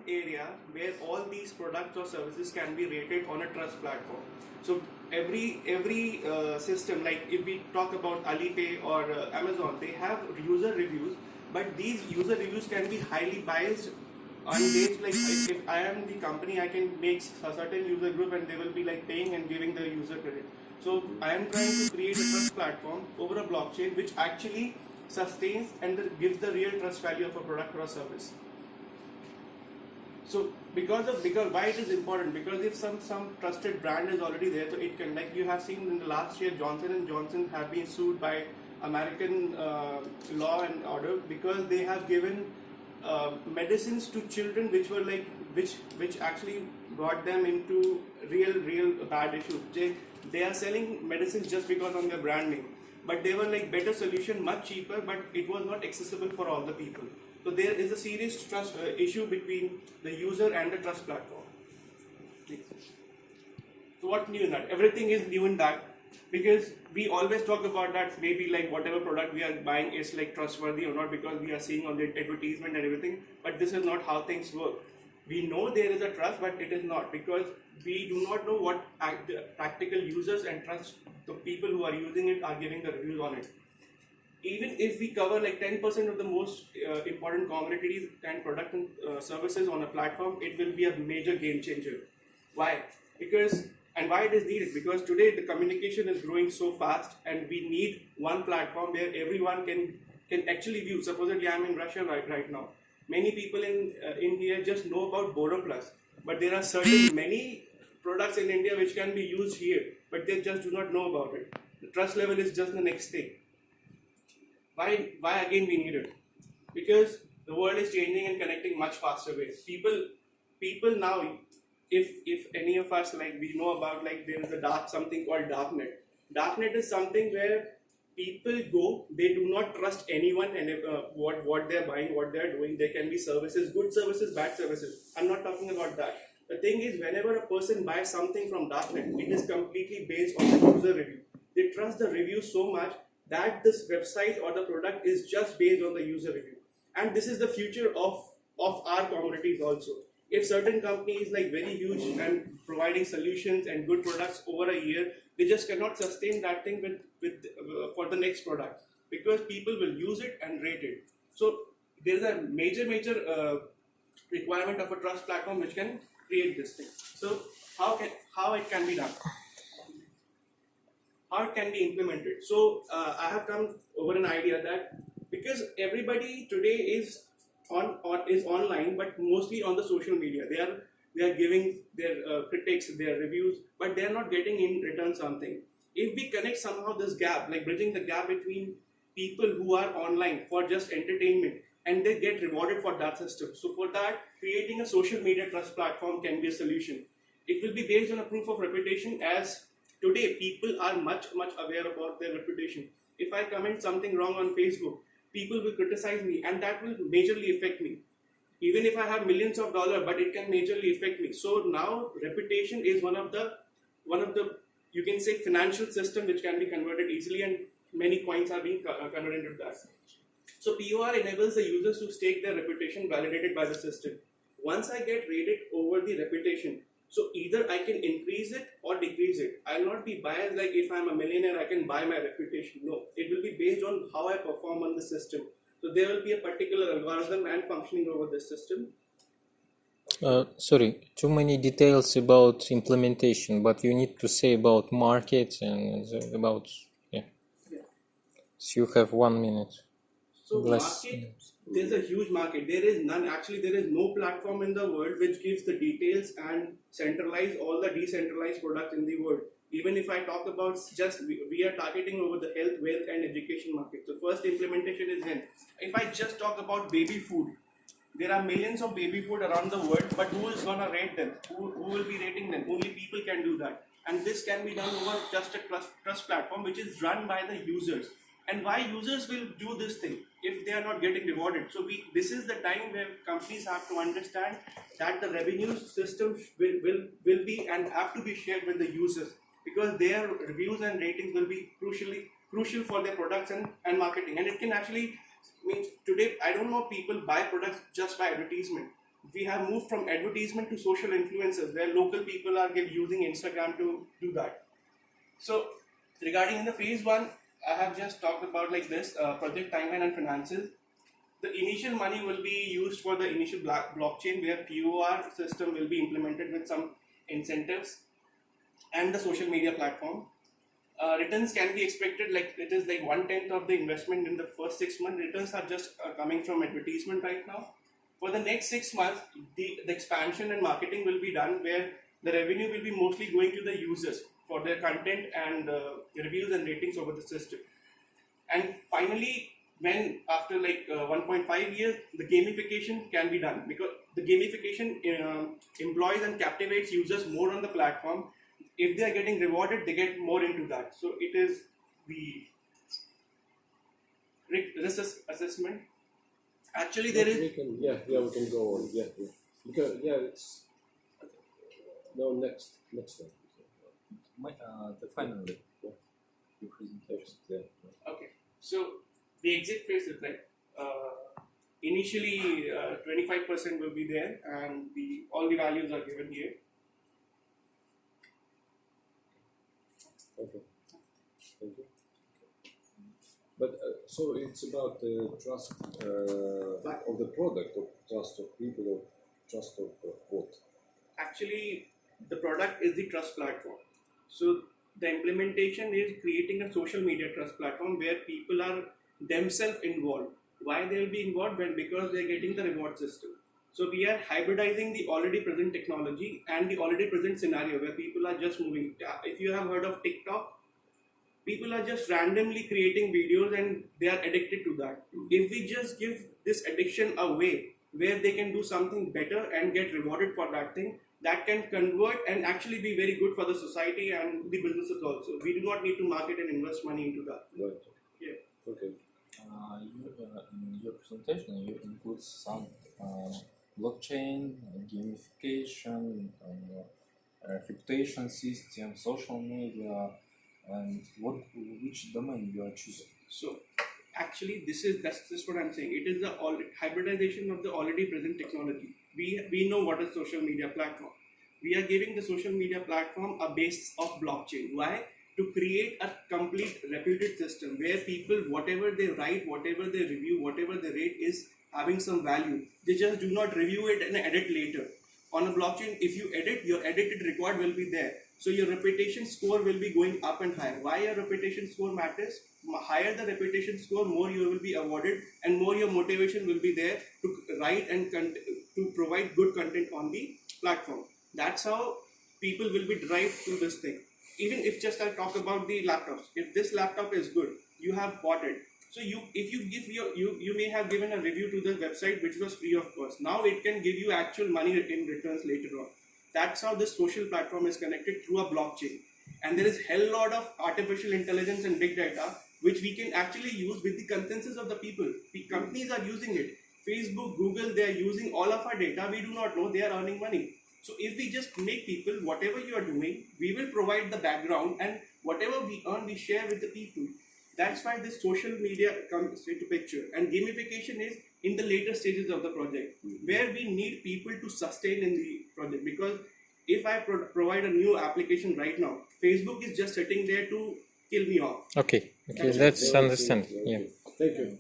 area where all these products or services can be rated on a trust platform. So every system, like if we talk about Alipay or Amazon, they have user reviews, but these user reviews can be highly biased on based, like if I am the company, I can make a certain user group and they will be like paying and giving the user credit. So I am trying to create a trust platform over a blockchain which actually sustains and gives the real trust value of a product or a service. So because why it is important, because if some trusted brand is already there, so it can, like you have seen in the last year, Johnson and Johnson have been sued by American law and order because they have given medicines to children which were like which actually brought them into real bad issues. They are selling medicines just because on their brand name, but they were like better solution, much cheaper, but it was not accessible for all the people. So there is a serious trust issue between the user and the trust platform. So what new in that? Everything is new in that, because we always talk about that maybe like whatever product we are buying is like trustworthy or not because we are seeing on the advertisement and everything, but this is not how things work. We know there is a trust, but it is not, because we do not know what practical users and trust the people who are using it are giving the reviews on it. Even if we cover like 10% of the most important commodities and product and services on a platform, it will be a major game changer. Why? Because, and why it is needed? Because today the communication is growing so fast, and we need one platform where everyone can actually view. Supposedly, I'm in Russia right now. Many people in here just know about Bodo Plus, but there are certain many products in India which can be used here, but they just do not know about it. The trust level is just the next thing. Why again we need it? Because the world is changing and connecting much faster ways. People now, if any of us, like we know about, like there is a something called darknet. Darknet is something where people go, they do not trust anyone, and what they're buying, what they're doing. There can be services, good services, bad services. I'm not talking about that. The thing is, whenever a person buys something from darknet, it is completely based on the user review. They trust the review so much that this website or the product is just based on the user review. And this is the future of our communities also. If certain companies like very huge and providing solutions and good products over a year, they just cannot sustain that thing with for the next product, because people will use it and rate it. So there is a major requirement of a trust platform which can create this thing. So how it can be done? How it can be implemented? So I have come over an idea that because everybody today is is online, but mostly on the social media, they are giving their critics, their reviews, but they are not getting in return something. If we connect somehow this gap, like bridging the gap between people who are online for just entertainment and they get rewarded for that system. So for that, creating a social media trust platform can be a solution. It will be based on a proof of reputation, as today people are much aware about their reputation. If I comment something wrong on Facebook, people will criticize me, and that will majorly affect me. Even if I have millions of dollars, but it can majorly affect me. So now reputation is one of the you can say financial system which can be converted easily, and many coins are being converted into that. So POR enables the users to stake their reputation validated by the system. Once I get rated over the reputation, so either I can increase it or decrease it. I'll not be biased like if I'm a millionaire, I can buy my reputation. No, it will be based on how I perform on the system. So there will be a particular algorithm and functioning over this system. Sorry, too many details about implementation, but you need to say about markets and about, yeah. So you have 1 minute. So market, there's a huge market. There is none. Actually, there is no platform in the world which gives the details and centralize all the decentralized products in the world. Even if I talk about just, we are targeting over the health, wealth and education market. So first implementation is in. If I just talk about baby food, there are millions of baby food around the world, but who is gonna rate them? Who will be rating them? Only people can do that. And this can be done over just a trust platform which is run by the users. And why users will do this thing if they are not getting rewarded? So this is the time where companies have to understand that the revenue system will be and have to be shared with the users, because their reviews and ratings will be crucial for their products and marketing. And it can actually means today, I don't know, people buy products just by advertisement. we have moved from advertisement to social influencers, where local people are using Instagram to do that. So regarding in the phase one, I have just talked about like this project timeline and finances. The initial money will be used for the initial blockchain, where POR system will be implemented with some incentives, and the social media platform. Returns can be expected like it is like 1/10 of the investment in the first 6 months. Returns are just coming from advertisement right now. For the next 6 months, the expansion and marketing will be done, where the revenue will be mostly going to the users for their content and reviews and ratings over the system. And finally, when after like 1.5 years, the gamification can be done, because the gamification employs and captivates users more on the platform. If they are getting rewarded, they get more into that. So it is the risk assessment. Actually, there is. We can go on. Because it's no next one. The final your presentation. Okay, so the exit phase is like initially 25% will be there, and all the values are given here. Okay, thank you. But so it's about the trust of the product, of trust of people, of trust of what? Actually, the product is the trust platform. So the implementation is creating a social media trust platform where people are themselves involved. Why they will be involved? Well, because they are getting the reward system. So we are hybridizing the already present technology and the already present scenario, where people are just moving. If you have heard of TikTok, people are just randomly creating videos and they are addicted to that. If we just give this addiction away, where they can do something better and get rewarded for that thing, that can convert and actually be very good for the society and the businesses also. We do not need to market and invest money into that. Right. Yeah. Okay. In your presentation, you include some blockchain, gamification, reputation system, social media, and which domain you are choosing. So actually, that's what I'm saying. It is the hybridization of the already present technology. We know what is social media platform. We are giving the social media platform a base of blockchain. Why? To create a complete reputed system where people, whatever they write, whatever they review, whatever they rate is having some value. They just do not review it and edit later. On a blockchain, if you edit, your edited record will be there. So your reputation score will be going up and higher. Why your reputation score matters? Higher the reputation score, more you will be awarded, and more your motivation will be there to write and to provide good content on the platform. That's how people will be derived to this thing. Even if just I talk about the laptops, if this laptop is good, you have bought it. So if you give you may have given a review to the website which was free of cost. Now it can give you actual money in returns later on. That's how this social platform is connected through a blockchain. And there is hell lot of artificial intelligence and big data which we can actually use with the consensus of the people. The companies are using it. Facebook, Google, they are using all of our data. We do not know, they are earning money. So if we just make people, whatever you are doing, we will provide the background, and whatever we earn, we share with the people. That's why this social media comes into picture. And gamification is in the later stages of the project, where we need people to sustain in the project. Because if I provide a new application right now, Facebook is just sitting there to kill me off. Okay, let's understand. Yeah. Thank you.